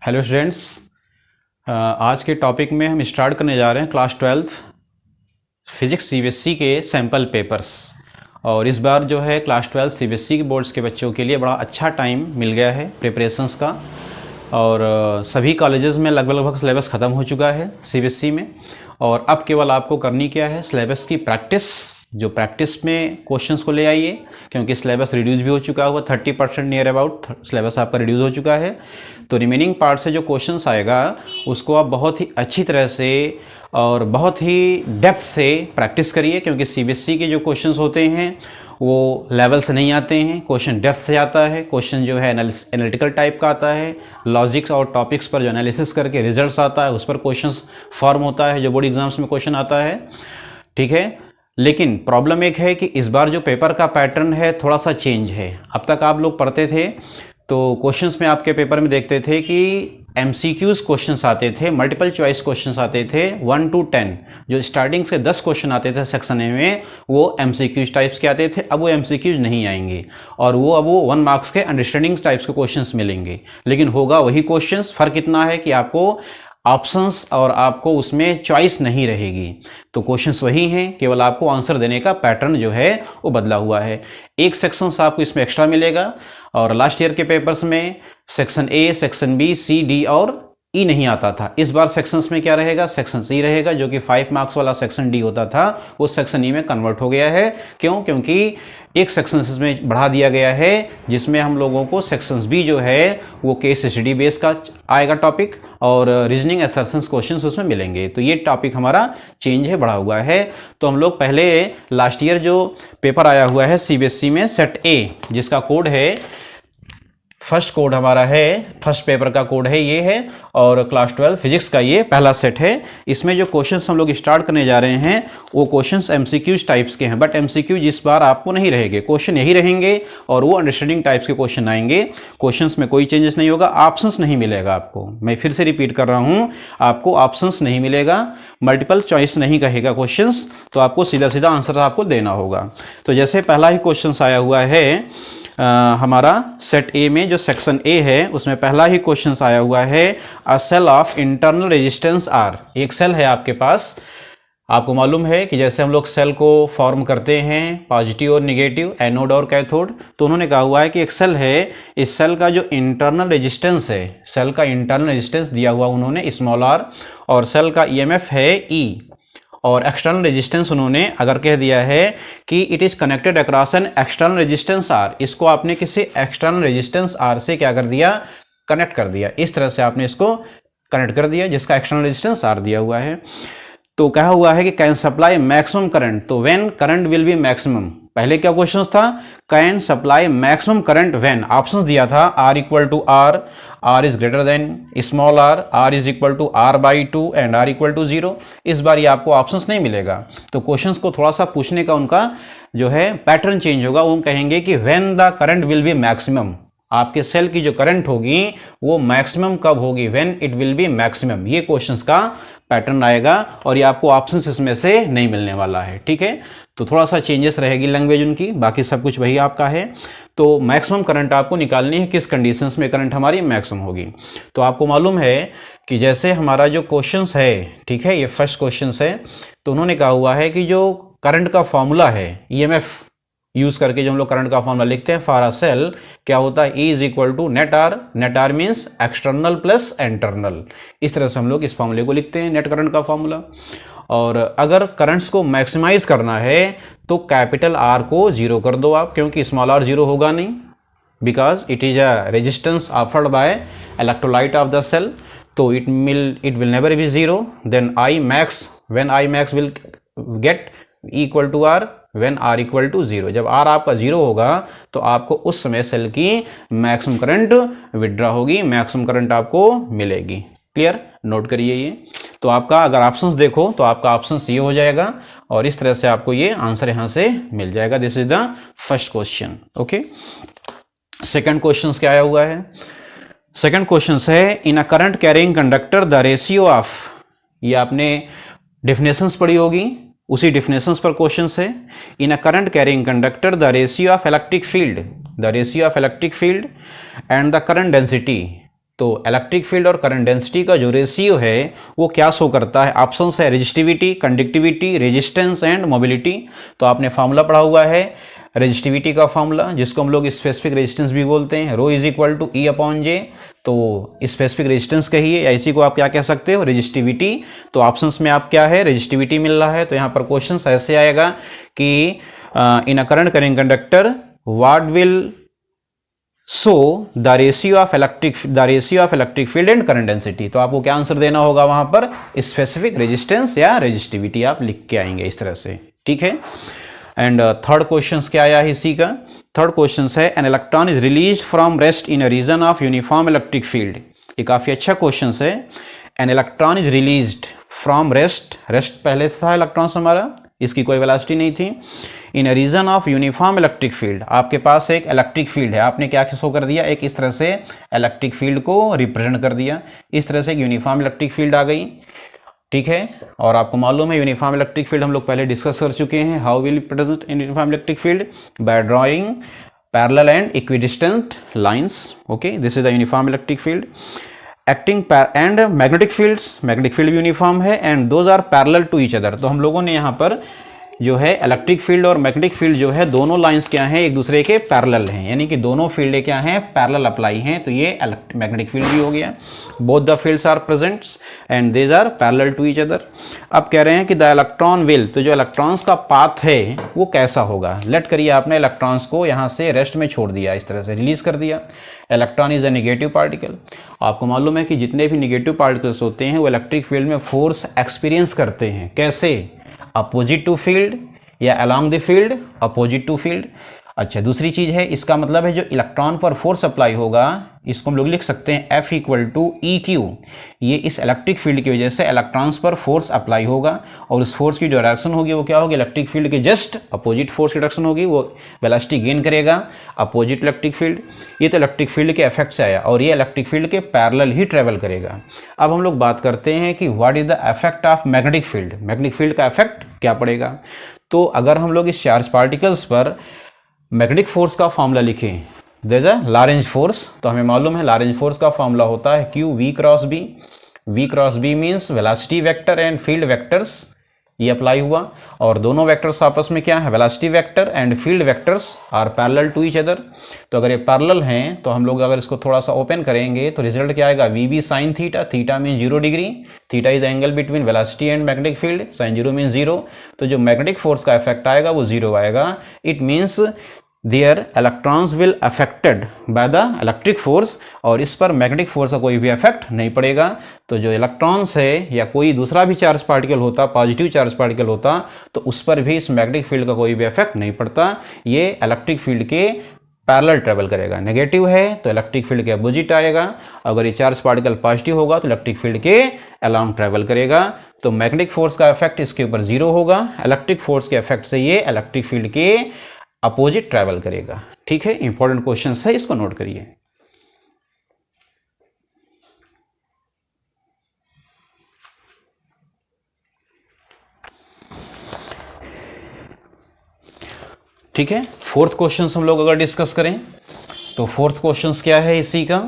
Hello students, आज के topic में हम स्टार्ट करने जा रहे हैं क्लास 12 फिजिक्स सीबीएसई के सैम्पल पेपर्स। और इस बार जो है क्लास 12 सीबीएसई के बोर्ड्स के बच्चों के लिए बड़ा अच्छा टाइम मिल गया है प्रिपरेशंस का। और सभी कॉलेजेस में लगभग सिलेबस ख़त्म हो चुका है सीबीएसई में। और अब केवल आपको करनी क्या है, सिलेबस की प्रैक्टिस। जो प्रैक्टिस में क्वेश्चंस को ले आइए, क्योंकि सिलेबस रिड्यूस भी हो चुका हुआ 30% नियर अबाउट सिलेबस आपका रिड्यूस हो चुका है। तो रिमेनिंग पार्ट से जो क्वेश्चंस आएगा उसको आप बहुत ही अच्छी तरह से और बहुत ही डेप्थ से प्रैक्टिस करिए, क्योंकि सीबीएसई के जो क्वेश्चंस होते हैं वो लेवल से नहीं आते हैं, क्वेश्चन डेप्थ से आता है। क्वेश्चन जो है एनालिटिकल टाइप का आता है, लॉजिक्स और टॉपिक्स पर जो एनालिसिस करके रिजल्ट्स आता है उस पर क्वेश्चंस फॉर्म होता है, जो बोर्ड एग्जाम्स में क्वेश्चन आता है। ठीक है, लेकिन प्रॉब्लम एक है कि इस बार जो पेपर का पैटर्न है थोड़ा सा चेंज है। अब तक आप लोग पढ़ते थे तो क्वेश्चंस में आपके पेपर में देखते थे कि एमसीक्यूज क्वेश्चंस आते थे, मल्टीपल चॉइस क्वेश्चंस आते थे 1 to 10। जो स्टार्टिंग से 10 क्वेश्चन आते थे सेक्शन ए में वो एमसीक्यूज टाइप्स के आते थे। अब वो एमसीक्यूज नहीं आएंगे और अब वो 1 मार्क्स के अंडरस्टैंडिंग टाइप्स के क्वेश्चंस मिलेंगे, लेकिन होगा वही क्वेश्चंस। फर्क इतना है कि आपको ऑप्शंस और आपको उसमें चॉइस नहीं रहेगी। तो क्वेश्चंस वही हैं, केवल आपको आंसर देने का पैटर्न जो है वो बदला हुआ है। एक सेक्शंस आपको इसमें एक्स्ट्रा मिलेगा, और लास्ट ईयर के पेपर्स में section A, section B, C, D और ई नहीं आता था। इस बार सेक्शंस में क्या रहेगा, सेक्शन सी रहेगा, जो कि 5 मार्क्स वाला सेक्शन डी होता था वो सेक्शन ई में कन्वर्ट हो गया है। क्यों? क्योंकि एक सेक्शन इसमें बढ़ा दिया गया है, जिसमें हम लोगों को सेक्शंस बी जो है वो केस स्टडी बेस का आएगा टॉपिक, और रीजनिंग असर्शंस क्वेश्चंस उसमें मिलेंगे। तो ये टॉपिक हमारा चेंज है, बढ़ा हुआ है। तो हम लोग पहले लास्ट ईयर जो पेपर आया हुआ है सीबीएसई में सेट ए, जिसका कोड है, फर्स्ट कोड हमारा है, फर्स्ट पेपर का कोड है ये है, और क्लास 12 फिजिक्स का ये पहला सेट है। इसमें जो क्वेश्चंस हम लोग स्टार्ट करने जा रहे हैं वो क्वेश्चंस एमसीक्यूज टाइप्स के हैं, बट एमसीक्यूज इस बार आपको नहीं रहेंगे, क्वेश्चन यही रहेंगे और वो अंडरस्टैंडिंग टाइप्स के क्वेश्चन आएंगे। क्वेश्चंस में कोई चेंजेस नहीं होगा, ऑप्शंस नहीं मिलेगा आपको। मैं फिर से रिपीट कर रहा हूँ, आपको ऑप्शंस नहीं मिलेगा, मल्टीपल चॉइस नहीं कहेगा क्वेश्चंस, तो आपको सीधा सीधा आंसर आपको देना होगा। तो जैसे पहला ही क्वेश्चन आया हुआ है हमारा सेट ए में, जो सेक्शन ए है उसमें पहला ही क्वेश्चन आया हुआ है, a cell of internal resistance R. एक सेल है आपके पास, आपको मालूम है कि जैसे हम लोग सेल को फॉर्म करते हैं पॉजिटिव और निगेटिव, एनोड और कैथोड, तो उन्होंने कहा हुआ है कि एक सेल है, इस सेल का जो इंटरनल रेजिस्टेंस है, सेल का इंटरनल रेजिस्टेंस दिया हुआ उन्होंने स्मॉल आर, और सेल का ईएमएफ है ई, और एक्सटर्नल रेजिस्टेंस उन्होंने अगर कह दिया है कि it is connected across an external resistance R, इसको आपने किसी एक्सटर्नल रेजिस्टेंस आर से क्या कर दिया, कनेक्ट कर दिया। इस तरह से आपने इसको कनेक्ट कर दिया जिसका एक्सटर्नल रेजिस्टेंस आर दिया हुआ है। तो कहा हुआ है कि कैन सप्लाई मैक्सिमम करंट, तो when current will be maximum. पहले क्या क्वेश्चन था, can supply maximum current when, options दिया था R equal to R, R is greater than small R, R is equal to R by 2 and R equal to 0। इस बार ये आपको options नहीं मिलेगा, तो क्वेश्चंस को थोड़ा सा पूछने का उनका जो है पैटर्न चेंज होगा। वो कहेंगे कि when the current will be maximum, आपके सेल की जो करंट होगी वो मैक्सिमम कब होगी, when it will be maximum. ये क्वेश्चंस का पैटर्न आएगा, और ये आपको ऑप्शंस इसमें से नहीं मिलने वाला है। ठीक है, तो थोड़ा सा चेंजेस रहेगी लैंग्वेज उनकी, बाकी सब कुछ वही आपका है। तो मैक्सिमम करंट आपको निकालनी है, किस कंडीशंस में करंट हमारी मैक्सिमम होगी। तो आपको मालूम है कि जैसे हमारा जो क्वेश्चंस है, ठीक है, ये फर्स्ट क्वेश्चंस है, तो उन्होंने कहा हुआ है कि जो करंट का फॉर्मूला है ईएमएफ यूज करके जो हम लोग करंट का फॉर्मूला लिखते हैं फॉर अ सेल, क्या होता है, E is equal to net R, net R means external plus internal. इस तरह से हम लोग इस फॉर्मूले को लिखते हैं, नेट करंट का फॉर्मूला। और अगर करंट्स को मैक्सिमाइज करना है तो कैपिटल आर को 0 कर दो आप, क्योंकि स्मॉल आर 0 होगा नहीं, because it is a resistance offered by electrolyte of the cell, तो it will never be 0। Then I max, when I max will get equal to R when R equal to 0। जब are आपका 0 होगा तो आपको उस समय cell की maximum current withdraw होगी, मैक्सिमम करंट आपको मिलेगी। क्लियर, नोट करिए ये। तो आपका अगर ऑप्शंस देखो तो आपका ऑप्शंस ये हो जाएगा, और इस तरह से आपको ये आंसर यहां से मिल जाएगा। This is the first question. Okay, second question क्या आया हुआ है, सेकंड क्वेश्चन है, in a current carrying conductor the ratio of, ये आपने डेफिनेशंस पढ़ी होगी, उसी डेफिनेशंस पर क्वेश्चंस है। In a current carrying conductor the ratio of electric field, the ratio of electric field and the current density तो electric field और current density का जो रेशियो है वो क्या शो करता है? ऑप्शन है resistivity, conductivity, resistance and mobility. तो आपने फार्मूला पढ़ा हुआ है रेजिस्टिविटी का फार्मूला, जिसको हम लोग स्पेसिफिक रेजिस्टेंस भी बोलते हैं, rho is equal to E upon J. तो स्पेसिफिक रेजिस्टेंस कहिए या इसी को आप क्या कह सकते हो? रेजिस्टिविटी। तो ऑप्शंस में आप क्या है? रेजिस्टिविटी मिल रहा है। तो यहाँ पर क्वेश्चन ऐसे आएगा कि in a current carrying conductor what will so the ratio of electric field and current density. तो आपको क्या आंसर देना होगा वहां पर? स्पेसिफिक रेजिस्टेंस या रेजिस्टिविटी आप लिख के आएंगे इस तरह से, ठीक है। एंड थर्ड क्वेश्चन क्या आया है इसी का? थर्ड क्वेश्चन है an electron is release from rest in a region of uniform electric field. ये काफी अच्छा क्वेश्चन है। An electron is released from rest पहले से था इलेक्ट्रॉन हमारा, इसकी कोई वेलोसिटी नहीं थी। In region of uniform electric field, आपके पास एक इलेक्ट्रिक फील्ड है, आपने क्या शो कर दिया? एक इस तरह से इलेक्ट्रिक फील्ड को रिप्रेजेंट कर दिया। इस तरह से एक यूनिफॉर्म इलेक्ट्रिक फील्ड आ गई, ठीक है। और आपको मालूम है यूनिफॉर्म इलेक्ट्रिक फील्ड हम लोग पहले डिस्कस कर चुके हैं। How will present in uniform electric field? By drawing parallel and equidistant lines. Okay, this is the uniform electric field. Acting and magnetic field uniform है and those are parallel to each other. तो हम लोगों ने यहाँ पर जो है electric field और मैग्नेटिक फील्ड जो है दोनों लाइंस क्या हैं? एक दूसरे के पैरेलल हैं, यानी कि दोनों फील्ड क्या हैं? पैरेलल अप्लाई हैं। तो ये मैग्नेटिक फील्ड भी हो गया। Both the fields are presents and these are parallel to each other. अब कह रहे हैं कि द इलेक्ट्रॉन विल, तो जो इलेक्ट्रॉन्स का पाथ है वो कैसा होगा? लेट करिए आपने इलेक्ट्रॉन्स को यहाँ से रेस्ट में छोड़ दिया, इस तरह से रिलीज कर दिया। Electron is a negative particle. आपको मालूम है कि जितने भी नेगेटिव पार्टिकल्स होते हैं वो इलेक्ट्रिक फील्ड में फोर्स एक्सपीरियंस करते हैं। कैसे? अपोजिट टू फील्ड या along the field, opposite to field. अच्छा, दूसरी चीज है, इसका मतलब है जो इलेक्ट्रॉन पर फोर्स अप्लाई होगा, इसको हम लोग लिख सकते हैं F equal to E Q. ये इस इलेक्ट्रिक फील्ड की वजह से इलेक्ट्रॉन्स पर फोर्स अप्लाई होगा और उस फोर्स की जो डायरेक्शन होगी वो क्या होगी? इलेक्ट्रिक फील्ड के जस्ट अपोजिट फोर्स की डायरेक्शन होगी, वो वेलोसिटी गेन करेगा अपोजिट इलेक्ट्रिक फील्ड। ये तो इलेक्ट्रिक फील्ड के इफेक्ट से आया और ये इलेक्ट्रिक फील्ड के पैरेलल ही ट्रेवल करेगा। अब हम लोग बात करते हैं कि what is the effect of magnetic field. Magnetic field का इफेक्ट क्या पड़ेगा? तो अगर हम लोग इस चार्ज पार्टिकल्स पर मैग्नेटिक फोर्स का फॉर्मूला लिखें, there is a Lorentz force, तो हमें मालूम है लॉरेंज फोर्स का फॉर्मूला होता है Q V cross B। V cross B means velocity vector and field vectors, ये अप्लाई हुआ। और दोनों वेक्टर्स आपस में क्या है? Velocity vector and field vectors are parallel to each other. तो अगर ये पैरेलल हैं तो हम लोग अगर इसको थोड़ा सा ओपन करेंगे तो रिजल्ट क्या आएगा? VB sine theta, theta mean 0 degree, theta is the angle between velocity and magnetic field, sine 0 mean 0। तो जो मैग्नेटिक फोर्स का इफेक्ट आएगा वो 0 आएगा। It means there electrons will affected by the electric force, और इस पर मैग्नेटिक फोर्स का कोई भी इफेक्ट नहीं पड़ेगा। तो जो इलेक्ट्रॉन्स है या कोई दूसरा भी चार्ज पार्टिकल होता, पॉजिटिव चार्ज पार्टिकल होता, तो उस पर भी इस मैग्नेटिक फील्ड का कोई भी इफेक्ट नहीं पड़ता। ये इलेक्ट्रिक फील्ड के पैरेलल ट्रेवल करेगा। नेगेटिव है तो इलेक्ट्रिक फील्ड के अपोजिट आएगा, अगर ये चार्ज पार्टिकल पॉजिटिव होगा तो इलेक्ट्रिक फील्ड के अलोंग ट्रेवल करेगा। तो मैग्नेटिक फोर्स का इफेक्ट इसके ऊपर 0 होगा, इलेक्ट्रिक फोर्स के इफेक्ट से ये इलेक्ट्रिक फील्ड के अपोजिट ट्रैवल करेगा। ठीक है, इंपॉर्टेंट क्वेश्चन है, इसको नोट करिए। ठीक है, फोर्थ क्वेश्चन हम लोग अगर डिस्कस करें तो फोर्थ क्वेश्चन क्या है इसी का?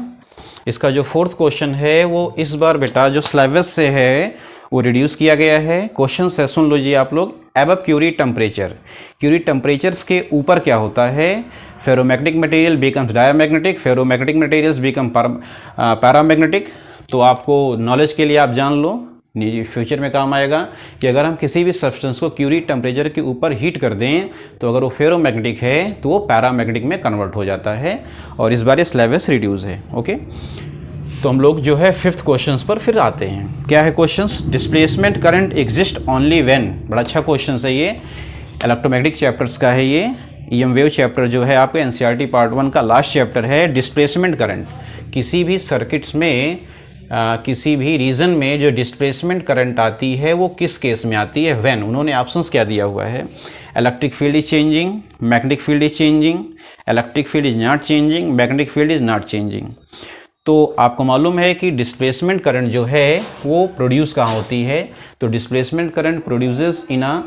इसका जो फोर्थ क्वेश्चन है वो इस बार बेटा जो सिलेबस से है वो रिड्यूस किया गया है। क्वेश्चन से सुन लीजिए आप लोग। Above Curie temperature, Curie temperatures के ऊपर क्या होता है? Ferromagnetic material becomes diamagnetic, ferromagnetic materials become paramagnetic. तो आपको नॉलेज के लिए आप जान लो, फ्यूचर में काम आएगा कि अगर हम किसी भी सब्सटेंस को क्यूरी टेम्परेचर के ऊपर हीट कर दें तो अगर वो फेरोमैग्नेटिक है तो वो पैरामैग्नेटिक में कन्वर्ट हो जाता है। और इस बार ये सिलेबस रिड्यूस है। ओके, तो हम लोग जो है फिफ्थ क्वेश्चंस पर फिर आते हैं। क्या है questions? Displacement current exist only when, बड़ा अच्छा क्वेश्चन है ये, इलेक्ट्रोमैग्नेटिक चैप्टर्स का है ये। ईएम वेव चैप्टर जो है आपका एनसीईआरटी पार्ट 1 का लास्ट चैप्टर है। डिस्प्लेसमेंट करंट, किसी भी सर्किट्स में किसी भी रीजन में जो डिस्प्लेसमेंट करंट आती है वो किस केस में आती है? व्हेन। उन्होंने ऑप्शंस क्या दिया हुआ है? Electric field is changing, magnetic field is changing, electric field is not changing, magnetic field is not changing. तो आपको मालूम है कि डिस्प्लेसमेंट करंट जो है वो प्रोड्यूस कहाँ होती है? तो displacement current produces in a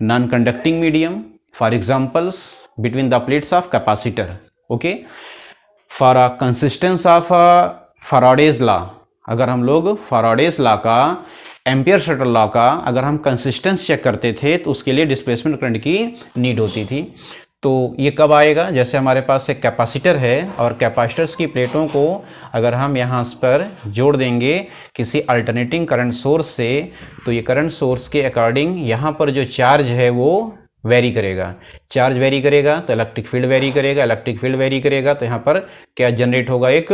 non conducting medium, for examples between the plates of capacitor. Okay, for a consistence of Faraday's law, अगर हम लोग फैराडेज लॉ का, एम्पियर शटल लॉ का अगर हम कंसिस्टेंस चेक करते थे तो उसके लिए डिस्प्लेसमेंट करंट की नीड होती थी। तो ये कब आएगा, जैसे हमारे पास एक कैपेसिटर है और कैपेसिटर्स की प्लेटों को अगर हम यहाँ पर जोड़ देंगे किसी अल्टरनेटिंग करंट सोर्स से, तो ये करंट सोर्स के अकॉर्डिंग यहाँ पर जो चार्ज है वो वेरी करेगा। चार्ज वेरी करेगा तो इलेक्ट्रिक फील्ड वेरी करेगा, इलेक्ट्रिक फील्ड वेरी करेगा तो यहाँ पर क्या जनरेट होगा, एक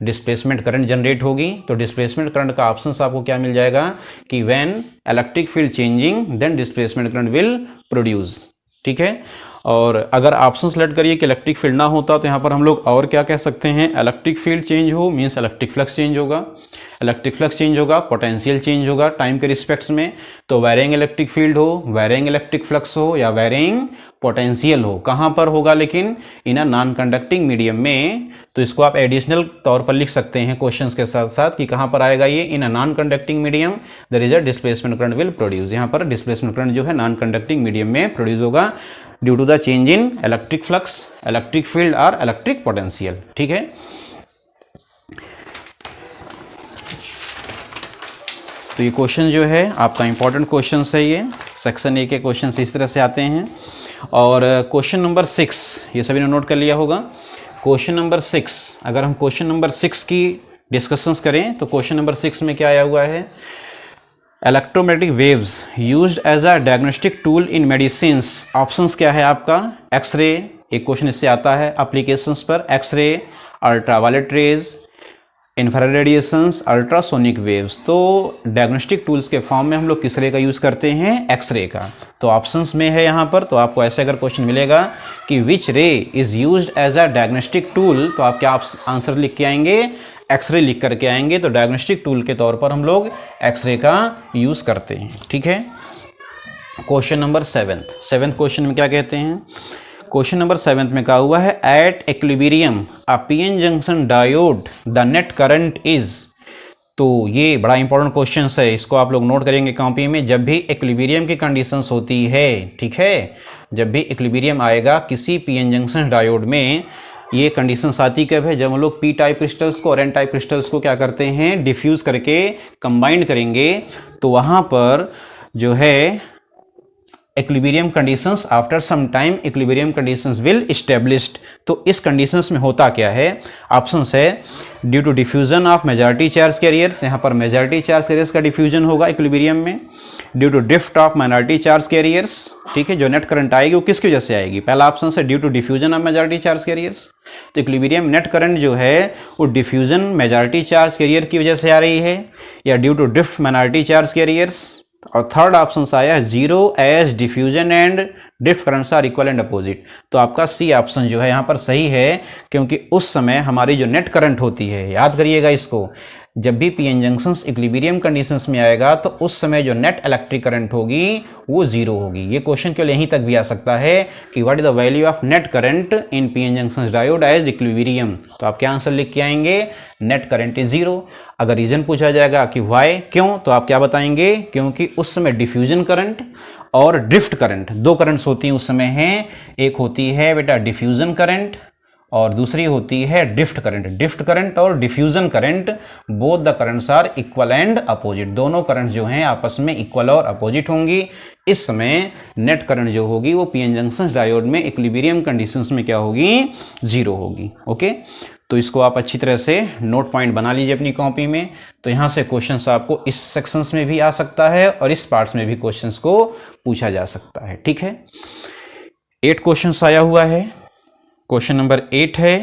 डिस्प्लेसमेंट करंट जनरेट होगी। तो डिस्प्लेसमेंट करंट का ऑप्शन आपको क्या मिल जाएगा कि when electric field changing then displacement current will produce. ठीक है, और अगर ऑप्शन सेलेक्ट करिए कि इलेक्ट्रिक फील्ड ना होता तो यहाँ पर हम लोग और क्या कह सकते हैं, इलेक्ट्रिक फील्ड चेंज हो मीन्स इलेक्ट्रिक फ्लक्स चेंज होगा, इलेक्ट्रिक फ्लक्स चेंज होगा, पोटेंशियल चेंज होगा टाइम के रिस्पेक्ट्स में। तो वेरिंग इलेक्ट्रिक फील्ड हो, वेरिंग इलेक्ट्रिक फ्लक्स हो या वेरिंग पोटेंशियल हो, कहाँ पर होगा, लेकिन इन अ नॉन कंडक्टिंग मीडियम में। तो इसको आप एडिशनल तौर पर लिख सकते हैं क्वेश्चंस के साथ साथ कि कहाँ पर आएगा ये, in a non conducting medium there is a displacement current will produce. यहाँ पर डिस्प्लेसमेंट करंट जो है नॉन कंडक्टिंग मीडियम में प्रोड्यूस होगा due to the change in electric flux, electric field और इलेक्ट्रिक पोटेंशियल। ठीक है, तो ये क्वेश्चन जो है आपका इंपॉर्टेंट क्वेश्चन है, ये सेक्शन ए के क्वेश्चन इस तरह से आते हैं। और क्वेश्चन नंबर 6 ये सभी ने नोट कर लिया होगा। क्वेश्चन नंबर 6, अगर हम क्वेश्चन नंबर 6 की डिस्कशंस करें तो क्वेश्चन नंबर 6 में क्या आया हुआ है, electromagnetic waves used as a diagnostic tool in medicines. Options क्या है आपका, एक्सरे, एक क्वेश्चन इससे आता है एप्लीकेशंस पर, X-ray, ultraviolet rays, infrared radiations, ultrasonic waves. तो डायग्नोस्टिक टूल्स के फॉर्म में हम लोग किस रे का यूज़ करते हैं, एक्सरे का। तो ऑप्शंस में है यहाँ पर, तो आपको ऐसे अगर क्वेश्चन मिलेगा कि which ray is used as a diagnostic tool, तो आप क्या आंसर लिख के आएंगे, एक्सरे लिख करके आएंगे। तो डायग्नोस्टिक टूल के तौर पर हम लोग एक्सरे का यूज़ करते हैं। ठीक है, क्वेश्चन नंबर 7 क्वेश्चन में क्या कहते हैं, क्वेश्चन नंबर 7 में कहा हुआ है at equilibrium a PN junction diode the net current is. तो ये बड़ा इंपॉर्टेंट क्वेश्चन है, इसको आप लोग नोट करेंगे कॉपी में। जब भी इक्विलिब्रियम की कंडीशंस होती है, ठीक है, जब भी इक्विलिब्रियम आएगा किसी पीएन जंक्शन डायोड में, ये कंडीशंस आती कब है, जब हम लोग पी टाइप क्रिस्टल्स को और एन टाइप क्रिस्टल्स को क्या करते हैं, डिफ्यूज करके कंबाइंड करेंगे। तो वहाँ पर जो है equilibrium conditions, after some time equilibrium conditions will established. तो इस कंडीशंस में होता क्या है, ऑप्शंस है due to diffusion of majority charge carriers, यहाँ पर मेजॉरिटी चार्ज कैरियर्स का डिफ्यूजन होगा इक्विलिब्रियम में। Due to drift of minority charge carriers, ठीक है, जो नेट करंट आएगी वो किसकी वजह से आएगी, पहला ऑप्शन है due to diffusion of majority charge carriers. तो इक्विलिब्रियम नेट करंट जो है वो डिफ्यूजन मेजॉरिटी चार्ज कैरियर की वजह से आ रही है, या due to drift minority charge carriers. और थर्ड ऑप्शन आया zero as diffusion and drift currents are equal and opposite. तो आपका सी ऑप्शन जो है यहाँ पर सही है, क्योंकि उस समय हमारी जो नेट करंट होती है, याद करिएगा इसको, जब भी पीएन जंक्शंस इक्विलिब्रियम कंडीशंस में आएगा तो उस समय जो नेट इलेक्ट्रिक करंट होगी वो जीरो होगी। ये क्वेश्चन केवल यहीं तक भी आ सकता है कि what is the value of net current in PN junctions diode as equilibrium. तो आप क्या आंसर लिख के आएंगे, नेट करंट इज जीरो। अगर रीजन पूछा जाएगा कि व्हाई, क्यों, तो आप क्या बताएंगे, क्योंकि उस समय डिफ्यूजन करंट और ड्रिफ्ट करंट, दो करंट्स होती हैं उस समय हैं, एक होती है बेटा डिफ्यूजन करंट और दूसरी होती है ड्रिफ्ट करंट। ड्रिफ्ट करंट और diffusion current both the currents are equal and opposite, दोनों करंट्स जो हैं आपस में इक्वल और अपोजिट होंगी। इस समय नेट करंट जो होगी वो पीएन जंक्शन डायोड में इक्विलिब्रियम कंडीशंस में क्या होगी, जीरो होगी। ओके, तो इसको आप अच्छी तरह से नोट पॉइंट बना लीजिए अपनी कॉपी में। तो यहाँ से क्वेश्चंस आपको इस सेक्शंस में भी आ सकता है और इस पार्ट्स में भी क्वेश्चंस को पूछा जा सकता है। ठीक है, 8 क्वेश्चंस आया हुआ है। क्वेश्चन नंबर 8 है,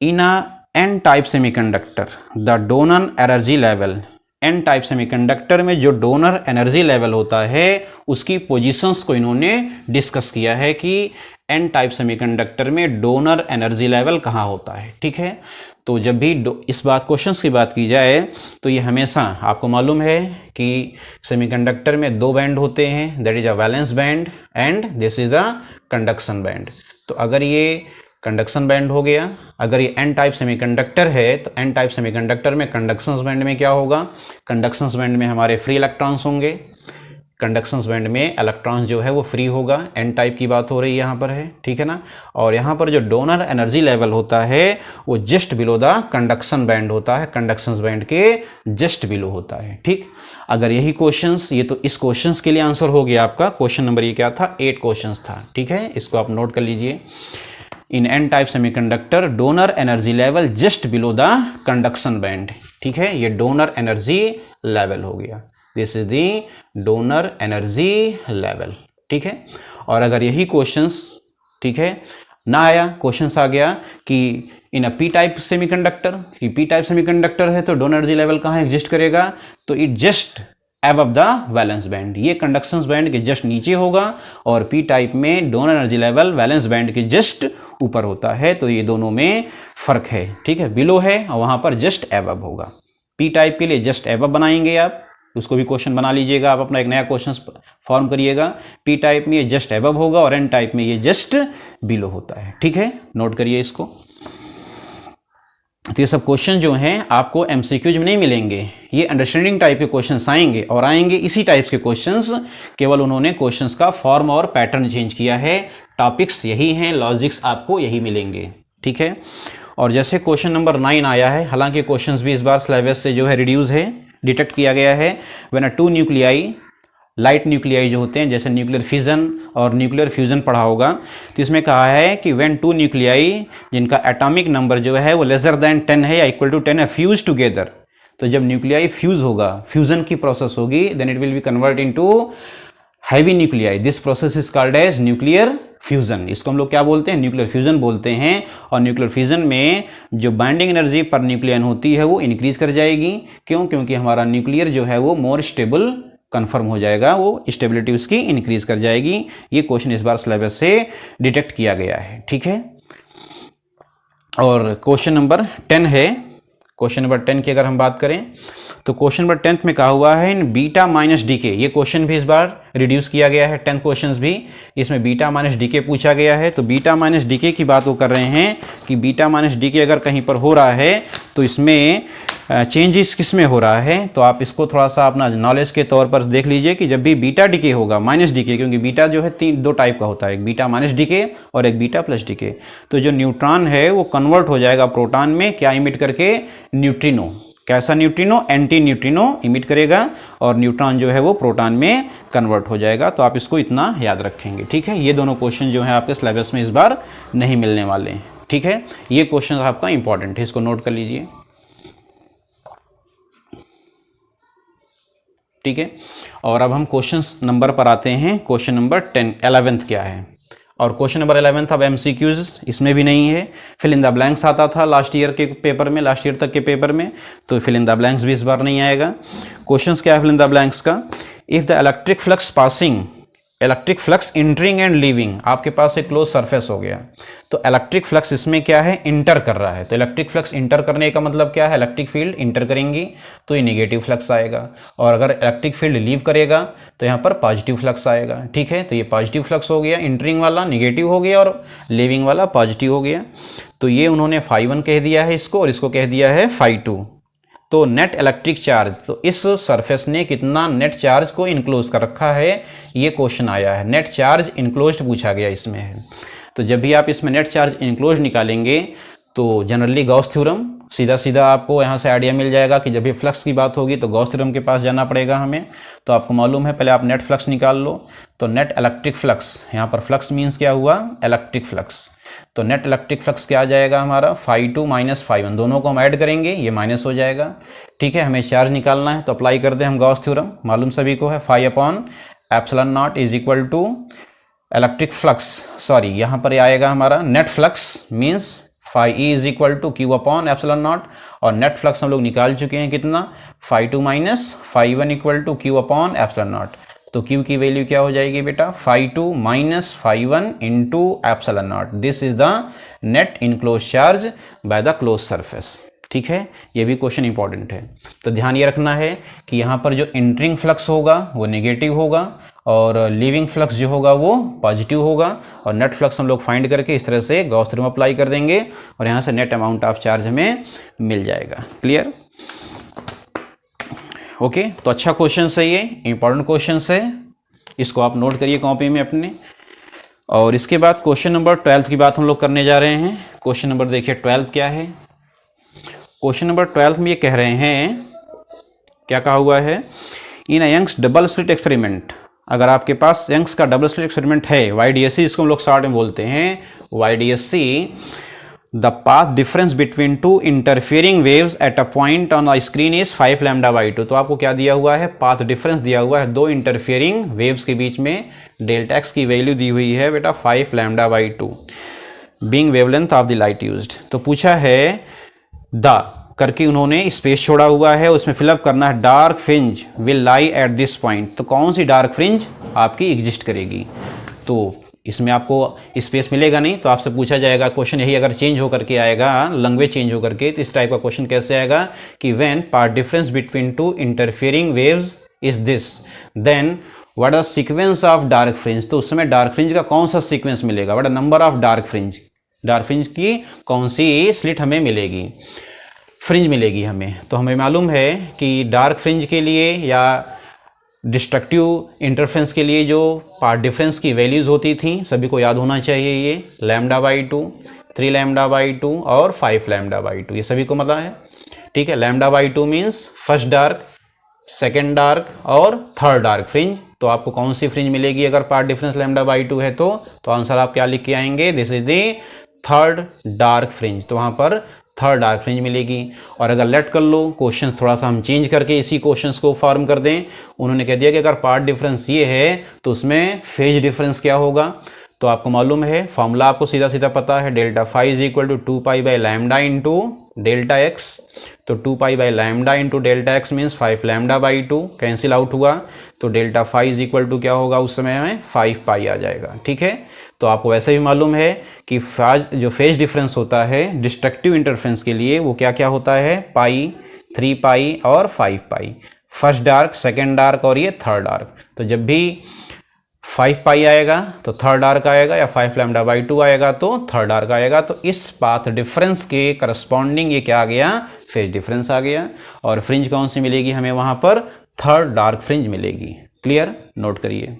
in a N type semiconductor the donor energy level. N type semiconductor में जो डोनर एनर्जी लेवल होता है उसकी पोजीशंस को इन्होंने डिस्कस किया है कि एन टाइप सेमीकंडक्टर में डोनर एनर्जी लेवल कहाँ होता है। ठीक है, तो जब भी इस बात क्वेश्चंस की बात की जाए तो ये हमेशा आपको मालूम है कि सेमीकंडक्टर में दो बैंड होते हैं, that is a valence band and this is the conduction band. तो अगर ये कंडक्शन बैंड हो गया, अगर ये एन टाइप सेमीकंडक्टर है तो एन टाइप सेमीकंडक्टर में कंडक्शन बैंड में क्या होगा, कंडक्शन बैंड में हमारे फ्री इलेक्ट्रॉन्स होंगे, कंडक्शन बैंड में इलेक्ट्रॉन जो है वो फ्री होगा, एन टाइप की बात हो रही है यहाँ पर है, ठीक है ना। और यहाँ पर जो डोनर एनर्जी लेवल होता है वो just below the conduction band होता है, कंडक्शन बैंड के जस्ट बिलो होता है, ठीक। अगर यही क्वेश्चंस, ये तो इस क्वेश्चंस के लिए आंसर हो गया आपका। क्वेश्चन नंबर ये क्या था, 8 क्वेश्चंस था, ठीक है, इसको आप नोट कर लीजिए। In an type semiconductor donor energy level just below the conduction band, ठीक है, ये डोनर एनर्जी लेवल हो गया, this is the donor energy level, ठीक है। और अगर यही क्वेश्चंस, ठीक है, ना आया, क्वेश्चंस आ गया कि in a P type semiconductor, कि पी टाइप सेमीकंडक्टर है तो डोनर एनर्जी लेवल कहाँ एग्जिस्ट करेगा, तो it just above the valence band, ये कंडक्शन बैंड के जस्ट नीचे होगा और पी टाइप में donor energy level valence band के जस्ट ऊपर होता है, तो ये दोनों में फर्क है, ठीक है, बिलो है और वहां पर जस्ट अबव होगा। पी टाइप के लिए जस्ट अबव बनाएंगे आप, उसको भी क्वेश्चन बना लीजिएगा आप, अपना एक नया क्वेश्चन फॉर्म करिएगा। पी टाइप में ये जस्ट अबव होगा और एन टाइप में ये जस्ट बिलो होता है, ठीक है, नोट करिए इसको। तो ये सब क्वेश्चन जो हैं आपको एमसीक्यूज में नहीं मिलेंगे, ये अंडरस्टैंडिंग टाइप के क्वेश्चंस आएंगे और आएंगे इसी टाइप्स के क्वेश्चंस, केवल उन्होंने क्वेश्चंस का फॉर्म और पैटर्न चेंज किया है, टॉपिक्स यही हैं, लॉजिक्स आपको यही मिलेंगे, ठीक है। और जैसे क्वेश्चन नंबर 9 आया है, हालांकि क्वेश्चंस भी इस बार सिलेबस से जो है रिड्यूस है, डिटेक्ट किया गया है। When a two nuclei, light nuclei जो होते हैं, जैसे न्यूक्लियर फिजन और न्यूक्लियर फ्यूजन पढ़ा होगा, तो इसमें कहा है कि व्हेन टू न्यूक्लियाई जिनका एटॉमिक नंबर जो है वो लेसर देन 10 है या इक्वल टू 10 है, फ्यूज टुगेदर, तो जब न्यूक्लियाई फ्यूज होगा, फ्यूजन की प्रोसेस होगी, then it will be convert into heavy nuclei, this process is called as nuclear fusion. इसको हम लोग क्या बोलते हैं, न्यूक्लियर फ्यूजन बोलते हैं। और न्यूक्लियर फ्यूजन में जो बाइंडिंग एनर्जी पर न्यूक्लियन होती है वो इंक्रीज कर जाएगी, क्यों, क्योंकि हमारा न्यूक्लियर जो है वो मोर स्टेबल कंफर्म हो जाएगा, वो स्टेबिलिटी उसकी इंक्रीज कर जाएगी। ये क्वेश्चन इस बार सिलेबस से डिटेक्ट किया गया है, ठीक है। और क्वेश्चन नंबर 10 है, क्वेश्चन नंबर 10 की अगर हम बात करें तो क्वेश्चन नंबर 10 में कहा हुआ है इन बीटा माइनस डीके, ये क्वेश्चन भी इस बार रिड्यूस किया गया है, 10 क्वेश्चंस भी इसमें बीटा माइनस डीके पूछा गया है। तो बीटा माइनस डीके की बात वो कर रहे हैं कि बीटा माइनस डीके अगर कहीं पर हो रहा है तो इसमें चेंजेस किस में हो रहा है, तो आप इसको थोड़ा सा अपना नॉलेज के तौर पर देख लीजिए कि जब भी बीटा डीके होगा, माइनस डीके, क्योंकि बीटा जो है दो टाइप का होता है, एक बीटा माइनस डीके और एक बीटा प्लस डीके, तो जो न्यूट्रॉन है वो कन्वर्ट हो जाएगा प्रोटॉन में, क्या इमिट करके, न्यूट्रिनो। कैसा न्यूट्रिनो, एंटी न्यूट्रिनो इमिट करेगा और न्यूट्रॉन जो है वो प्रोटॉन में कन्वर्ट हो जाएगा। तो आप इसको इतना याद रखेंगे, ठीक है। ये दोनों क्वेश्चन जो है आपके सिलेबस में इस बार नहीं मिलने वाले हैं, ठीक है। ये क्वेश्चन आपका इंपॉर्टेंट है, इसको नोट कर लीजिए, ठीक है। और अब हम क्वेश्चन नंबर पर आते हैं। क्वेश्चन नंबर 11 क्या है, और क्वेश्चन नंबर 11 अब एमसीक्यूज इसमें भी नहीं है, फिल इन द ब्लैंक्स आता था लास्ट ईयर के पेपर में, लास्ट ईयर तक के पेपर में, तो फिल इन द ब्लैंक्स भी इस बार नहीं आएगा। क्वेश्चंस क्या है फिल इन द ब्लैंक्स का, if the electric flux passing, electric flux entering and leaving, आपके पास एक क्लोज सरफेस हो गया, तो इलेक्ट्रिक फ्लक्स इसमें क्या है, इंटर कर रहा है, तो इलेक्ट्रिक फ्लक्स इंटर करने का मतलब क्या है, इलेक्ट्रिक फील्ड इंटर करेंगी तो ये नेगेटिव फ्लक्स आएगा, और अगर इलेक्ट्रिक फील्ड लीव करेगा तो यहाँ पर पॉजिटिव फ्लक्स आएगा, ठीक है। तो ये पॉजिटिव फ्लक्स हो गया, इंटरिंग वाला नेगेटिव हो गया और लीविंग वाला पॉजिटिव हो गया। तो ये उन्होंने φ1 कह दिया है इसको, और इसको कह दिया है φ2। तो नेट इलेक्ट्रिक चार्ज, तो इस सरफेस ने कितना नेट चार्ज को इनक्लोज कर रखा है, ये क्वेश्चन आया है, नेट चार्ज इनक्लोज्ड पूछा गया इसमें है। तो जब भी आप इसमें नेट चार्ज इनक्लोज निकालेंगे तो जनरली गॉस थ्योरम, सीधा सीधा आपको यहाँ से आइडिया मिल जाएगा कि जब भी फ्लक्स की बात होगी तो गॉस थ्योरम के पास जाना पड़ेगा हमें। तो आपको मालूम है, पहले आप नेट फ्लक्स निकाल लो, तो नेट इलेक्ट्रिक फ्लक्स, यहाँ पर फ्लक्स मीन्स क्या हुआ, इलेक्ट्रिक फ्लक्स, तो नेट इलेक्ट्रिक फ्लक्स क्या आ जाएगा हमारा, φ2 माइनस φ1, दोनों को हम ऐड करेंगे, ये माइनस हो जाएगा, ठीक है। हमें चार्ज निकालना है तो अप्लाई कर दें हम गॉस थ्योरम, मालूम सभी को है, φ/ε0 is equal to electric flux, sorry यहाँ पर आएगा हमारा net flux means φe is equal to Q/ε0, और नेट फ्लक्स हम लोग निकाल चुके हैं कितना, φ2 माइनस φ1 इक्वल टू Q/ε0। तो Q की वैल्यू क्या हो जाएगी बेटा, φ2 minus φ1 into ε0, this is the net enclose charge by the close surface, ठीक है। ये भी क्वेश्चन इंपॉर्टेंट है। तो ध्यान ये रखना है कि यहाँ पर जो एंटरिंग फ्लक्स होगा वो नेगेटिव होगा और लीविंग फ्लक्स जो होगा वो पॉजिटिव होगा, और नेट फ्लक्स हम लोग फाइंड करके इस तरह से गॉस थ्योरम अप्लाई कर देंगे और यहाँ से नेट अमाउंट ऑफ चार्ज हमें मिल जाएगा। Clear, okay. तो अच्छा क्वेश्चन है, ये इंपॉर्टेंट क्वेश्चन है, इसको आप नोट करिए कॉपी में अपने। और इसके बाद क्वेश्चन नंबर 12 की बात हम लोग करने जा रहे हैं। क्वेश्चन नंबर देखिए 12 क्या है। क्वेश्चन नंबर 12 में ये कह रहे हैं, क्या कहा हुआ है, in Young's double slit experiment, अगर आपके पास यंग्स का डबल स्लिट एक्सपेरिमेंट है, YDSC इसको हम लोग शॉर्ट में बोलते हैं, YDSC, the path difference between two interfering waves at a point on the screen is 5 λ/2। तो आपको क्या दिया हुआ है, पाथ डिफरेंस दिया हुआ है, दो इंटरफियरिंग वेव्स के बीच में डेल्टा एक्स की वैल्यू दी हुई है बेटा 5 λ/2 being wavelength of the light used. तो पूछा है द करके उन्होंने स्पेस छोड़ा हुआ है, उसमें फिलअप करना है, dark fringe will lie at this point. तो कौन सी डार्क फ्रिंज आपकी एग्जिस्ट करेगी, तो इसमें आपको स्पेस मिलेगा नहीं, तो आपसे पूछा जाएगा क्वेश्चन यही, अगर चेंज होकर के आएगा, लैंग्वेज चेंज होकर के, तो इस टाइप का क्वेश्चन कैसे आएगा कि when path difference between two interfering waves is this, then what are sequence of dark fringe. तो उस समय डार्क फ्रिंज का कौन सा सीक्वेंस मिलेगा, what are number of dark fringe, dark fringe की कौन सी स्लिट हमें मिलेगी, फ्रिंज मिलेगी हमें। तो हमें मालूम है कि डार्क फ्रिंज के लिए या डिस्ट्रक्टिव इंटरफेरेंस के लिए जो पाथ डिफरेंस की वैल्यूज़ होती थी, सभी को याद होना चाहिए, ये λ/2, 3 λ/2 और 5 λ/2, ये सभी को पता है, ठीक है। λ/2 means first dark, second dark और थर्ड डार्क फ्रिंज। तो आपको कौन सी फ्रिंज मिलेगी अगर पाथ डिफरेंस λ/2 है, तो आंसर आप क्या लिख के आएंगे, this is the third dark fringe. तो वहाँ पर थर्ड डार्क फ्रिंज मिलेगी। और अगर लेट कर लो, क्वेश्चन थोड़ा सा हम चेंज करके इसी क्वेश्चंस को फॉर्म कर दें, उन्होंने कह दिया कि अगर पाथ डिफरेंस ये है तो उसमें फेज डिफरेंस क्या होगा। तो आपको मालूम है, फॉर्मूला आपको सीधा सीधा पता है, delta phi is equal to 2π/λ into delta X. तो 2π/λ into delta X means 5 λ/2, cancel out हुआ, तो delta phi is equal to क्या होगा, उस समय हमें 5π आ जाएगा, ठीक है। तो आपको वैसे भी मालूम है कि जो फेज डिफरेंस होता है डिस्ट्रक्टिव इंटरफेरेंस के लिए, वो क्या क्या होता है, पाई, 3π और 5π, फर्स्ट डार्क, सेकेंड डार्क और ये थर्ड डार्क। तो जब भी 5π आएगा तो थर्ड डार्क आएगा, या 5 λ/2 आएगा तो थर्ड डार्क आएगा। तो इस पाथ डिफरेंस के करस्पॉन्डिंग ये क्या आ गया, फेज डिफरेंस आ गया। और फ्रिंज कौन सी मिलेगी हमें वहाँ पर, थर्ड डार्क फ्रिंज मिलेगी। क्लियर, नोट करिए।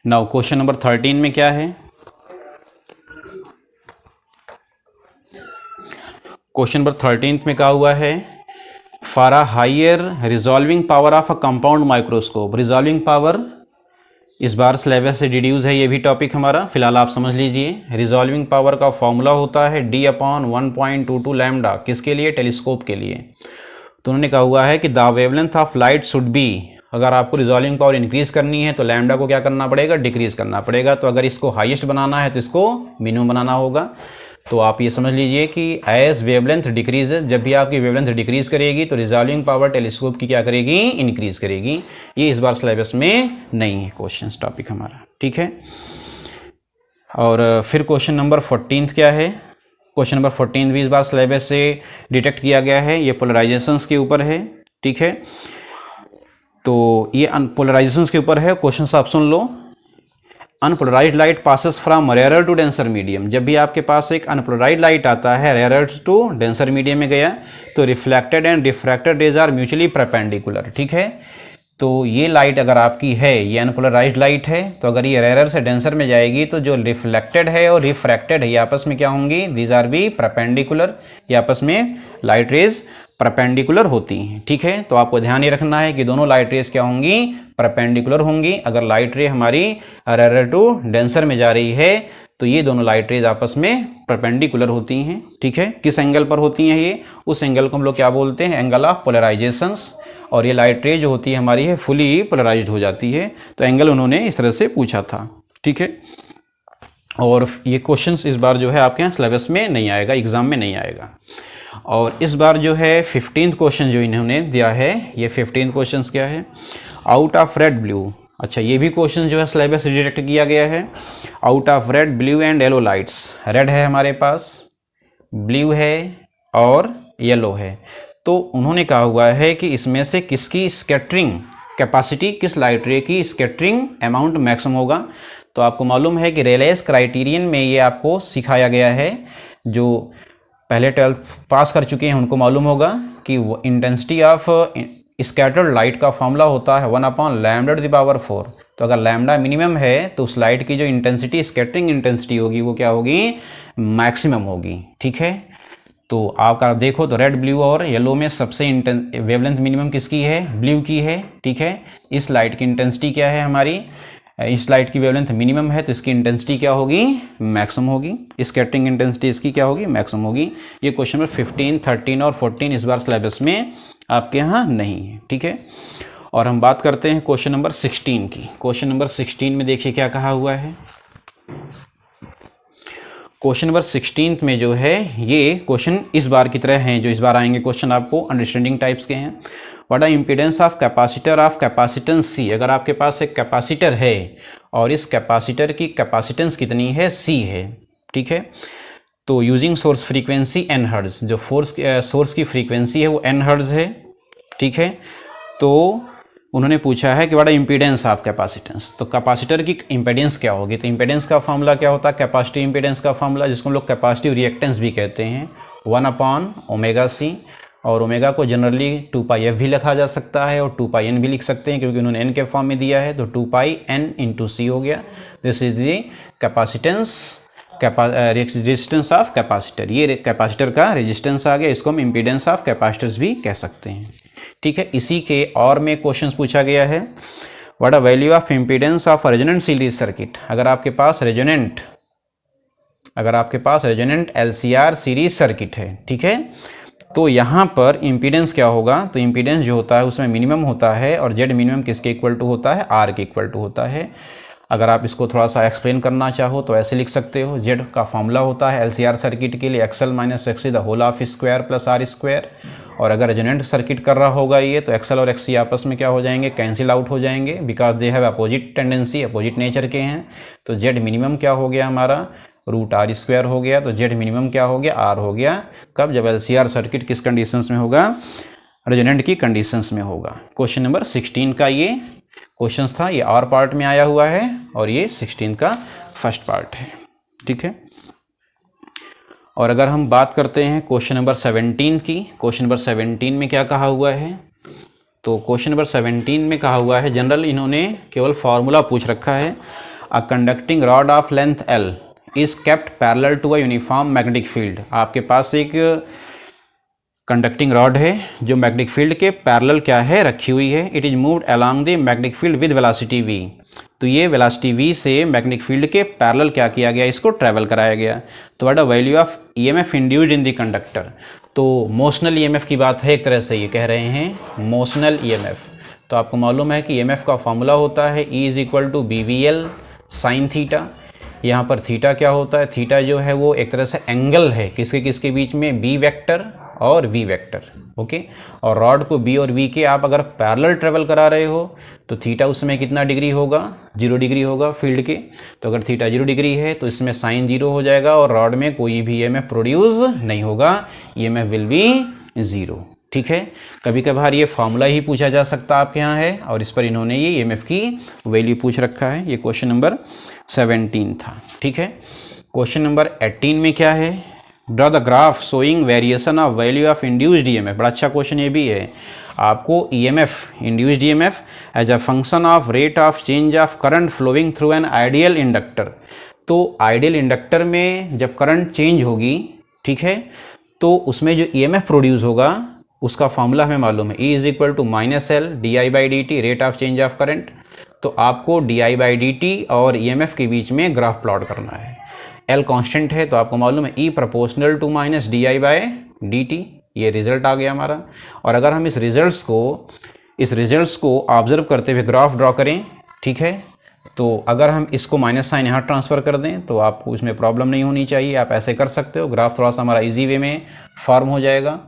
नाउ क्वेश्चन नंबर 13 में क्या है, क्वेश्चन नंबर 13 में कहा हुआ है, for a higher resolving power of a compound microscope. Resolving power इस बार सिलेबस से डिड्यूस है, ये भी टॉपिक हमारा, फिलहाल आप समझ लीजिए। रिजॉल्विंग पावर का फॉर्मूला होता है D/1.22 लैम्डा, किसके लिए, टेलीस्कोप के लिए। तो उन्होंने कहा हुआ है कि the wavelength of light should be, अगर आपको रिजॉल्विंग पावर इंक्रीज करनी है तो लैम्डा को क्या करना पड़ेगा, डिक्रीज करना पड़ेगा। तो अगर इसको हाईएस्ट बनाना है तो इसको मिनिमम बनाना होगा। तो आप ये समझ लीजिए कि एज वेवलेंथ डिक्रीजेज, जब भी आपकी वेवलेंथ डिक्रीज करेगी तो रिजॉल्विंग पावर टेलीस्कोप की क्या करेगी, इंक्रीज करेगी। ये इस बार सिलेबस में नहीं है क्वेश्चन टॉपिक हमारा, ठीक है। और फिर क्वेश्चन नंबर 14 क्या है, क्वेश्चन नंबर 14 भी इस बार सिलेबस से डिटेक्ट किया गया है, ये पोलराइजेशंस के ऊपर है, ठीक है। तो ये पोलराइजेशंस के ऊपर है, क्वेश्चन आप सुन लो। Unpolarised light passes from rare to denser medium, जब भी आपके पास एक अनपोलराइज्ड लाइट आता है, रेयर टू डेंसर मीडियम में गया, तो reflected and refracted rays are mutually perpendicular, ठीक है। तो ये लाइट अगर आपकी है, ये अनपोलराइज्ड लाइट है, तो अगर ये रेयर से डेंसर में जाएगी तो जो रिफ्लेक्टेड है और रिफ्रैक्टेड है ये आपस में क्या होंगी, दीज आर बी परपेंडिकुलर, ये आपस में लाइट रेज परपेंडिकुलर होती हैं, ठीक है। तो आपको ध्यान ये रखना है कि दोनों लाइट रेज क्या होंगी, परपेंडिकुलर होंगी। अगर लाइट रे हमारी रेयर टू डेंसर में जा रही है तो ये दोनों लाइट रेज आपस में परपेंडिकुलर होती हैं, ठीक है। किस एंगल पर होती हैं ये, उस एंगल को हम लोग क्या बोलते हैं, एंगल ऑफ पोलराइजेशंस। और ये लाइट रे जो होती है हमारी है फुली पोलराइज्ड हो जाती है। तो एंगल उन्होंने इस तरह से पूछा था, ठीक है। और ये क्वेश्चंस इस बार जो है आपके यहाँ सिलेबस में नहीं आएगा, एग्जाम में नहीं आएगा। और इस बार जो है 15th क्वेश्चन जो इन्होंने दिया है, ये 15th क्वेश्चन क्या है, आउट ऑफ रेड ब्लू। अच्छा, ये भी क्वेश्चन जो है सिलेबस से डिटेक्ट किया गया है। Out of red blue and yellow lights, red है हमारे पास, ब्लू है और येलो है। तो उन्होंने कहा हुआ है कि इसमें से किसकी स्कैटरिंग कैपेसिटी, किस लाइट रे की स्कैटरिंग अमाउंट मैक्सिमम होगा। तो आपको मालूम है कि रेलेस क्राइटेरियन में ये आपको सिखाया गया है। जो पहले 12th पास कर चुके हैं उनको मालूम होगा कि वो इंटेंसिटी ऑफ स्कैटर्ड लाइट का फॉर्मूला होता है 1/λ⁴। तो अगर लैम्डा मिनिमम है तो उस लाइट की जो इंटेंसिटी, स्कैटरिंग इंटेंसिटी होगी, वो क्या होगी, मैक्सिमम होगी। ठीक है, तो आपका देखो तो रेड, ब्लू और येलो में सबसे वेवलेंथ मिनिमम किसकी है, ब्लू की है। ठीक है, इस लाइट की इंटेंसिटी क्या है हमारी, इस लाइट की वेवलेंथ मिनिमम है तो इसकी इंटेंसिटी क्या होगी, मैक्सिमम होगी। स्कैटरिंग इंटेंसिटी इसकी क्या होगी, मैक्सिमम होगी। ये क्वेश्चन नंबर 15, 13 और 14 इस बार सिलेबस में आपके यहाँ नहीं है। ठीक है, और हम बात करते हैं क्वेश्चन नंबर 16 की। क्वेश्चन नंबर 16 में देखिए क्या कहा हुआ है। क्वेश्चन नंबर 16 में जो है ये क्वेश्चन इस बार की तरह हैं, जो इस बार आएंगे क्वेश्चन आपको अंडरस्टैंडिंग टाइप्स के हैं। What are impedance of capacitor of capacitance C. अगर आपके पास एक कैपेसिटर है और इस कैपेसिटर की कैपेसिटेंस कितनी है, सी है। ठीक है, तो using source frequency N hertz, जो सोर्स की फ्रीक्वेंसी है वो एन हर्ट्ज है। ठीक है, तो उन्होंने पूछा है कि what are impedance of capacitance, तो कैपेसिटर की इम्पीडेंस क्या होगी। तो इम्पीडेंस का फॉर्मूला क्या होता है, कैपेसिटिव इम्पीडेंस का फॉर्मूला, जिसको हम लोग कैपेसिटिव रिएक्टेंस भी कहते हैं, 1/ω∨c। और ओमेगा को जनरली 2πf भी लिखा जा सकता है और 2πn भी लिख सकते हैं, क्योंकि उन्होंने n के फॉर्म में दिया है, तो 2πn × c हो गया। This is the capacitance, resistance of capacitor. ये कैपेसिटर का रेजिस्टेंस आ गया, इसको हम इम्पीडेंस ऑफ कैपेसिटर्स भी कह सकते हैं। ठीक है, इसी के और में क्वेश्चंस पूछा गया है, what are value of impedance of resonant series circuit. अगर आपके पास रेजोनेंट LCR सीरीज सर्किट है, ठीक है, तो यहाँ पर इम्पीडेंस क्या होगा, तो इम्पीडेंस जो होता है उसमें मिनिमम होता है और जेड मिनिमम किसके इक्वल टू होता है, आर के इक्वल टू होता है। अगर आप इसको थोड़ा सा एक्सप्लेन करना चाहो तो ऐसे लिख सकते हो, जेड का फॉर्मूला होता है LCR सर्किट के लिए XL - XC the whole of square plus R square. और अगर रेजोनेंट सर्किट कर रहा होगा ये, तो XL और XC आपस में क्या हो जाएंगे, कैंसिल आउट हो जाएंगे, because they have opposite tendency, opposite nature के हैं। तो जेड मिनिमम क्या हो गया हमारा, √R² हो गया। तो जेड मिनिमम क्या हो गया, R हो गया। कब, जब LCR सर्किट किस कंडीशंस में होगा, रेजोनेंट की कंडीशंस में होगा। क्वेश्चन नंबर 16 का ये क्वेश्चन था, ये और पार्ट में आया हुआ है और ये 16 का फर्स्ट पार्ट है। ठीक है, और अगर हम बात करते हैं क्वेश्चन नंबर 17 की, क्वेश्चन नंबर 17 में क्या कहा हुआ है, तो क्वेश्चन नंबर 17 में कहा हुआ है, जनरल इन्होंने केवल फार्मूला पूछ रखा है। A conducting rod of length L is kept parallel to a uniform magnetic field. आपके पास एक कंडक्टिंग रॉड है जो मैग्नेटिक फील्ड के पैरेलल क्या है, रखी हुई है। It is moved along the magnetic field with velocity v। तो ये वेलोसिटी v से मैग्नेटिक फील्ड के पैरेलल क्या किया गया, इसको ट्रैवल कराया गया। तो what a value of EMF induced in the conductor. तो मोशनल EMF की बात है, एक तरह से ये कह रहे हैं मोशनल EMF। तो आपको मालूम है कि EMF का फॉर्मूला होता है E = BVL sin थीटा। यहाँ पर थीटा क्या होता है, थीटा जो है वो एक तरह से एंगल है किसके किसके बीच में, B वेक्टर और V वेक्टर। ओके, और रॉड को B और V के आप अगर पैरेलल ट्रेवल करा रहे हो तो थीटा उसमें कितना डिग्री होगा, 0 डिग्री होगा फील्ड के। तो अगर थीटा 0 डिग्री है तो इसमें साइन 0 हो जाएगा और रॉड में कोई भी EMF प्रोड्यूस नहीं होगा, EMF विल बी 0। ठीक है, कभी कभार ये फार्मूला ही पूछा जा सकता आपके यहाँ है और इस पर इन्होंने ये EMF की वैल्यू पूछ रखा है। ये क्वेश्चन नंबर 17 था। ठीक है, क्वेश्चन नंबर 18 में क्या है, draw the graph showing variation of value of induced EMF। बड़ा अच्छा क्वेश्चन ये भी है। आपको EMF, induced EMF as a function of rate of change of current flowing through an ideal inductor. तो आइडियल इंडक्टर में जब करंट चेंज होगी, ठीक है, तो उसमें जो EMF प्रोड्यूस होगा उसका फॉर्मूला हमें मालूम है, E = -L di/dt rate of change of current. तो आपको di/dt और EMF के बीच में ग्राफ प्लॉट करना है। L कांस्टेंट है तो आपको मालूम है E ∝ to -di/dt। ये रिजल्ट आ गया हमारा। और अगर हम इस रिजल्ट्स को ऑब्जर्व करते हुए ग्राफ ड्रॉ करें, ठीक है, तो अगर हम इसको माइनस साइन यहाँ ट्रांसफ़र कर दें तो आपको इसमें प्रॉब्लम नहीं होनी चाहिए, आप ऐसे कर सकते हो। ग्राफ थोड़ा सा हमारा ईजी वे में फॉर्म हो जाएगा।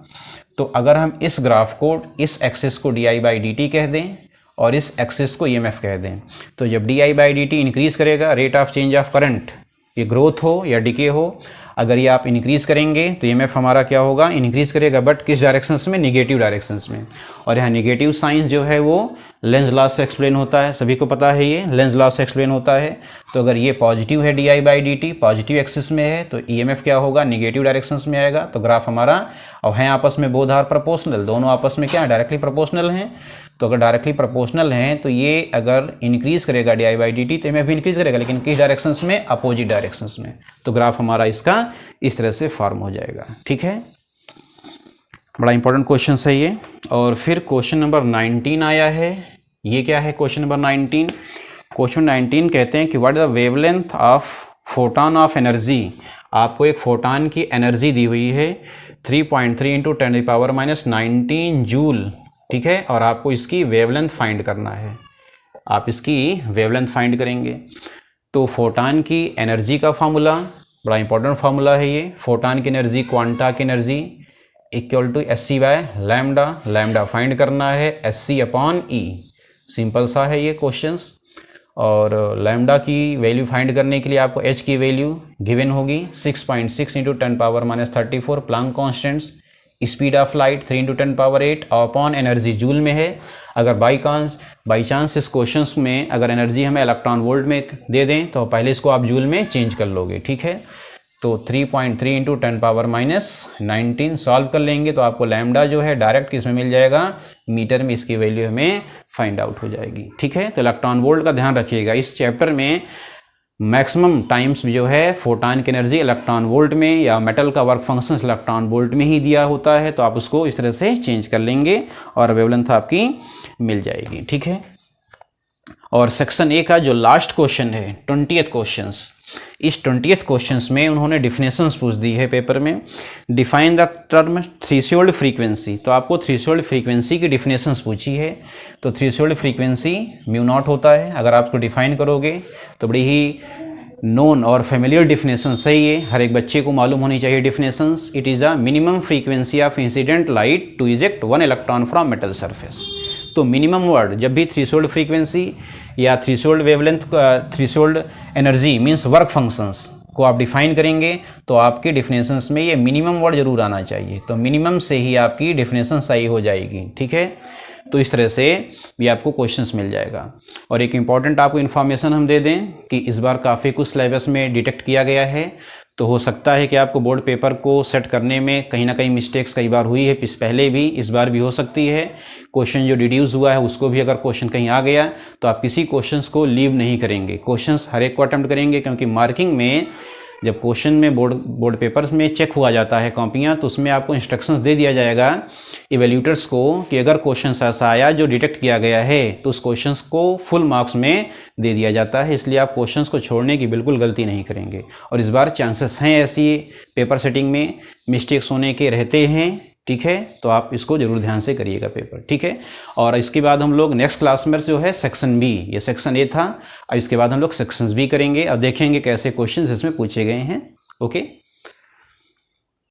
तो अगर हम इस ग्राफ को, इस एक्सिस को di/dt कह दें और इस एक्सिस को EMF कह दें, तो जब di/dt इंक्रीज़ करेगा, rate of change of current, ये ग्रोथ हो या डिके हो, अगर ये आप इंक्रीज़ करेंगे तो EMF हमारा क्या होगा, इंक्रीज़ करेगा, बट किस डायरेक्शंस में, निगेटिव डायरेक्शंस में। और यहाँ निगेटिव साइन जो है वो लेंस लॉ से एक्सप्लेन होता है, सभी को पता है ये लेंस लॉ से एक्सप्लेन होता है। तो अगर ये पॉजिटिव है di/dt, पॉजिटिव एक्सिस में है, तो ईएमएफ क्या होगा, निगेटिव डायरेक्शंस में आएगा। तो ग्राफ हमारा, और हैं आपस में बोथ आर प्रोपोर्शनल, दोनों आपस में क्या डायरेक्टली प्रोपोर्शनल हैं। तो अगर डायरेक्टली प्रोपोर्शनल हैं तो ये अगर इंक्रीज करेगा di/dt तो ईएमएफ भी इंक्रीज करेगा, लेकिन किस डायरेक्शंस में, अपोजिट डायरेक्शंस में। तो ग्राफ हमारा इसका इस तरह से फॉर्म हो जाएगा। ठीक है, बड़ा इंपॉर्टेंट क्वेश्चन है ये। और फिर क्वेश्चन नंबर 19 आया है। ये क्या है क्वेश्चन नंबर 19? क्वेश्चन 19 कहते हैं कि what is the wavelength of photon of energy. आपको एक फोटॉन की एनर्जी दी हुई है 3.3 × 10⁻⁻19 जूल। ठीक है, और आपको इसकी वेवलेंथ फाइंड करना है। आप इसकी वेवलेंथ फाइंड करेंगे। तो फोटॉन की एनर्जी का फार्मूला, बड़ा इंपॉर्टेंट फार्मूला है ये। फोटॉन की एनर्जी, क्वांटा की energy equal to SC/λ। Lambda find करना है SC/E। सिंपल सा है ये क्वेश्चंस। और लैम्डा की वैल्यू फाइंड करने के लिए आपको H की वैल्यू गिवन होगी 6.6 × 10⁻⁻34 Planck constants. Speed of light 3 × 10⁸ upon energy joule में है। अगर बाई चांस इस क्वेश्चंस में अगर एनर्जी हमें इलेक्ट्रॉन वोल्ट में दे दें तो पहले इसको आप जूल में चेंज कर लोगे। ठीक है, तो 3.3 × 10⁻⁻19 सॉल्व कर लेंगे तो आपको लैम्डा जो है डायरेक्ट किस में मिल जाएगा, मीटर में। इसकी वैल्यू हमें फाइंड आउट हो जाएगी। ठीक है, तो इलेक्ट्रॉन वोल्ट का ध्यान रखिएगा। इस चैप्टर में मैक्सिमम टाइम्स जो है फोटॉन की एनर्जी इलेक्ट्रॉन वोल्ट में, या मेटल का वर्क फंक्शन इलेक्ट्रॉन वोल्ट में ही दिया होता है। तो आप उसको इस तरह से चेंज कर लेंगे और वेवलेंथ आपकी मिल जाएगी। ठीक है, और सेक्शन ए का जो लास्ट क्वेश्चन है 20th क्वेश्चन, इस 20th क्वेश्चन में उन्होंने डिफिनेशंस पूछ दी है पेपर में। Define the term threshold frequency. तो आपको थ्रेशोल्ड फ्रीक्वेंसी की डिफिनेशंस पूछी है। तो थ्रेशोल्ड फ्रीक्वेंसी μ0 होता है। अगर आप उसको डिफाइन करोगे तो बड़ी ही नोन और फेमिलियर डिफिनेशन सही है, हर एक बच्चे को मालूम होनी चाहिए definitions. It is a minimum frequency of incident light to eject 1 electron from metal surface. तो मिनिमम वर्ड, जब भी थ्रेशोल्ड फ्रीक्वेंसी या threshold wavelength, threshold energy means work functions को आप डिफाइन करेंगे तो आपके डिफिनेशंस में ये मिनिमम वर्ड जरूर आना चाहिए। तो मिनिमम से ही आपकी डिफिनेशन सही हो जाएगी। ठीक है, तो इस तरह से भी आपको क्वेश्चंस मिल जाएगा। और एक इम्पॉर्टेंट आपको इन्फॉर्मेशन हम दे दें कि इस बार काफ़ी कुछ सिलेबस में डिटेक्ट किया गया है। तो हो सकता है कि आपको बोर्ड पेपर को सेट करने में कहीं ना कहीं मिस्टेक्स कई बार हुई है, पहले भी, इस बार भी हो सकती है। क्वेश्चन जो डिड्यूस हुआ है उसको भी अगर क्वेश्चन कहीं आ गया तो आप किसी क्वेश्चंस को लीव नहीं करेंगे, क्वेश्चंस हर एक को अटेम्प्ट करेंगे। क्योंकि मार्किंग में जब क्वेश्चन में बोर्ड पेपर्स में चेक हुआ जाता है कॉपियाँ, तो उसमें आपको इंस्ट्रक्शंस दे दिया जाएगा इवेल्यूटर्स को कि अगर क्वेश्चन ऐसा आया जो डिटेक्ट किया गया है तो उस क्वेश्चन को फुल मार्क्स में दे दिया जाता है। इसलिए आप क्वेश्चन को छोड़ने की बिल्कुल गलती नहीं करेंगे। और इस बार चांसेस हैं ऐसी पेपर सेटिंग में मिस्टेक्स होने के रहते हैं। ठीक है, तो आप इसको जरूर ध्यान से करिएगा पेपर। ठीक है, और इसके बाद हम लोग नेक्स्ट क्लास में जो है सेक्शन बी, ये सेक्शन ए था, और इसके बाद हम लोग सेक्शंस बी करेंगे और देखेंगे कैसे क्वेश्चंस इसमें पूछे गए हैं। ओके।